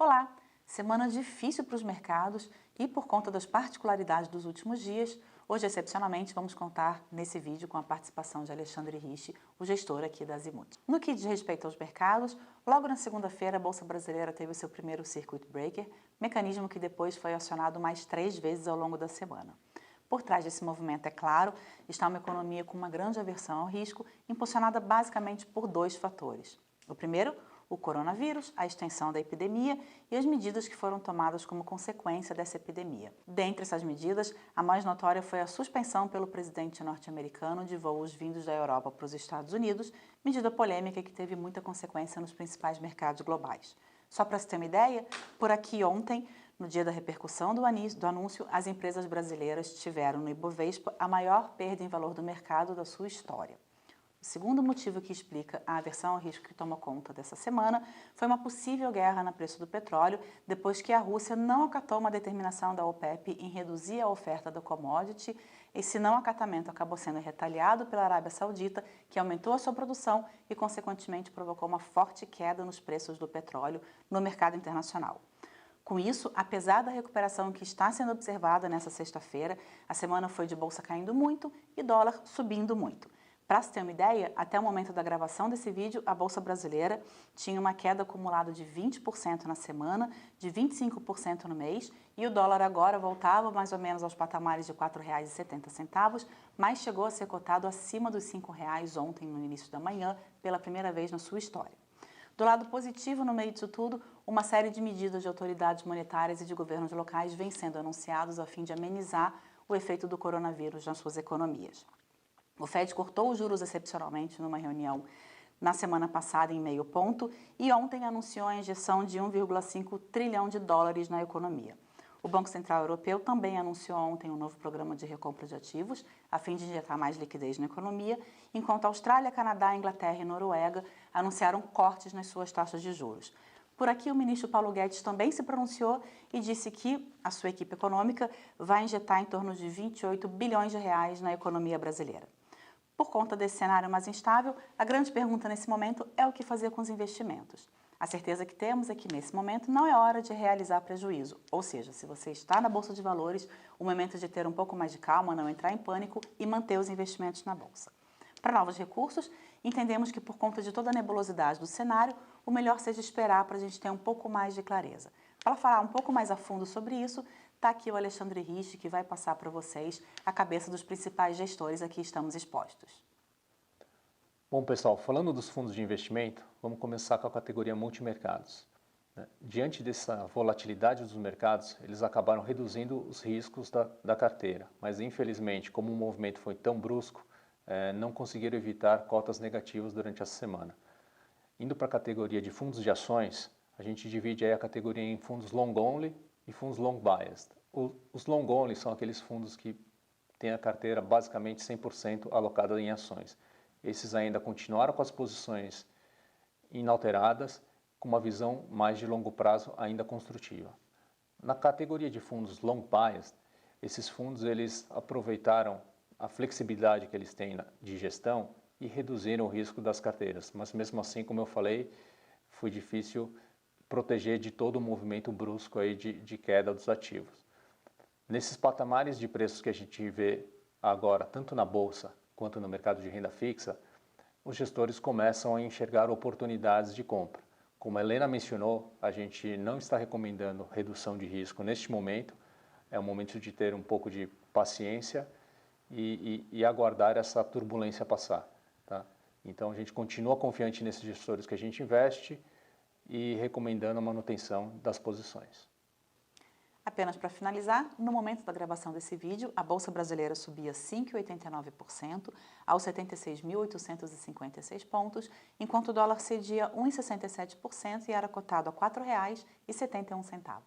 Olá! Semana difícil para os mercados e por conta das particularidades dos últimos dias, hoje excepcionalmente vamos contar nesse vídeo com a participação de Alexandre Rich, o gestor aqui da Azimut. No que diz respeito aos mercados, logo na segunda-feira a Bolsa Brasileira teve o seu primeiro Circuit Breaker, mecanismo que depois foi acionado mais 3 vezes ao longo da semana. Por trás desse movimento, é claro, está uma economia com uma grande aversão ao risco, impulsionada basicamente por 2 fatores. O primeiro, o coronavírus, a extensão da epidemia e as medidas que foram tomadas como consequência dessa epidemia. Dentre essas medidas, a mais notória foi a suspensão pelo presidente norte-americano de voos vindos da Europa para os Estados Unidos, medida polêmica que teve muita consequência nos principais mercados globais. Só para se ter uma ideia, por aqui ontem, no dia da repercussão do anúncio, as empresas brasileiras tiveram no Ibovespa a maior perda em valor do mercado da sua história. O segundo motivo que explica a aversão ao risco que tomou conta dessa semana foi uma possível guerra no preço do petróleo, depois que a Rússia não acatou uma determinação da OPEP em reduzir a oferta da commodity. Esse não acatamento acabou sendo retaliado pela Arábia Saudita, que aumentou a sua produção e, consequentemente, provocou uma forte queda nos preços do petróleo no mercado internacional. Com isso, apesar da recuperação que está sendo observada nessa sexta-feira, a semana foi de bolsa caindo muito e dólar subindo muito. Para se ter uma ideia, até o momento da gravação desse vídeo, a Bolsa Brasileira tinha uma queda acumulada de 20% na semana, de 25% no mês, e o dólar agora voltava mais ou menos aos patamares de R$ 4,70, mas chegou a ser cotado acima dos R$ 5,00 ontem, no início da manhã, pela primeira vez na sua história. Do lado positivo, no meio disso tudo, uma série de medidas de autoridades monetárias e de governos locais vem sendo anunciados a fim de amenizar o efeito do coronavírus nas suas economias. O Fed cortou os juros excepcionalmente numa reunião na semana passada em meio ponto e ontem anunciou a injeção de 1,5 trilhão de dólares na economia. O Banco Central Europeu também anunciou ontem um novo programa de recompra de ativos, a fim de injetar mais liquidez na economia, enquanto a Austrália, Canadá, Inglaterra e Noruega anunciaram cortes nas suas taxas de juros. Por aqui, o ministro Paulo Guedes também se pronunciou e disse que a sua equipe econômica vai injetar em torno de 28 bilhões de reais na economia brasileira. Por conta desse cenário mais instável, a grande pergunta nesse momento é o que fazer com os investimentos. A certeza que temos é que, nesse momento, não é hora de realizar prejuízo. Ou seja, se você está na Bolsa de Valores, o momento de ter um pouco mais de calma, não entrar em pânico e manter os investimentos na Bolsa. Para novos recursos, entendemos que, por conta de toda a nebulosidade do cenário, o melhor seja esperar para a gente ter um pouco mais de clareza. Para falar um pouco mais a fundo sobre isso, está aqui o Alexandre Rich, que vai passar para vocês a cabeça dos principais gestores a que estamos expostos. Bom, pessoal, falando dos fundos de investimento, vamos começar com a categoria multimercados. Diante dessa volatilidade dos mercados, eles acabaram reduzindo os riscos da carteira, mas infelizmente, como o movimento foi tão brusco, não conseguiram evitar cotas negativas durante essa semana. Indo para a categoria de fundos de ações, a gente divide aí a categoria em fundos long only e fundos long biased. Os long only são aqueles fundos que têm a carteira basicamente 100% alocada em ações. Esses ainda continuaram com as posições inalteradas, com uma visão mais de longo prazo ainda construtiva. Na categoria de fundos long biased, esses fundos eles aproveitaram a flexibilidade que eles têm de gestão e reduziram o risco das carteiras, mas mesmo assim, como eu falei, foi difícil proteger de todo o movimento brusco aí de queda dos ativos. Nesses patamares de preços que a gente vê agora, tanto na Bolsa quanto no mercado de renda fixa, os gestores começam a enxergar oportunidades de compra. Como a Helena mencionou, a gente não está recomendando redução de risco neste momento, é o momento de ter um pouco de paciência e aguardar essa turbulência passar. Tá? Então a gente continua confiante nesses gestores que a gente investe e recomendando a manutenção das posições. Apenas para finalizar, no momento da gravação desse vídeo, a Bolsa Brasileira subia 5,89% aos 76.856 pontos, enquanto o dólar cedia 1,67% e era cotado a R$ 4,71.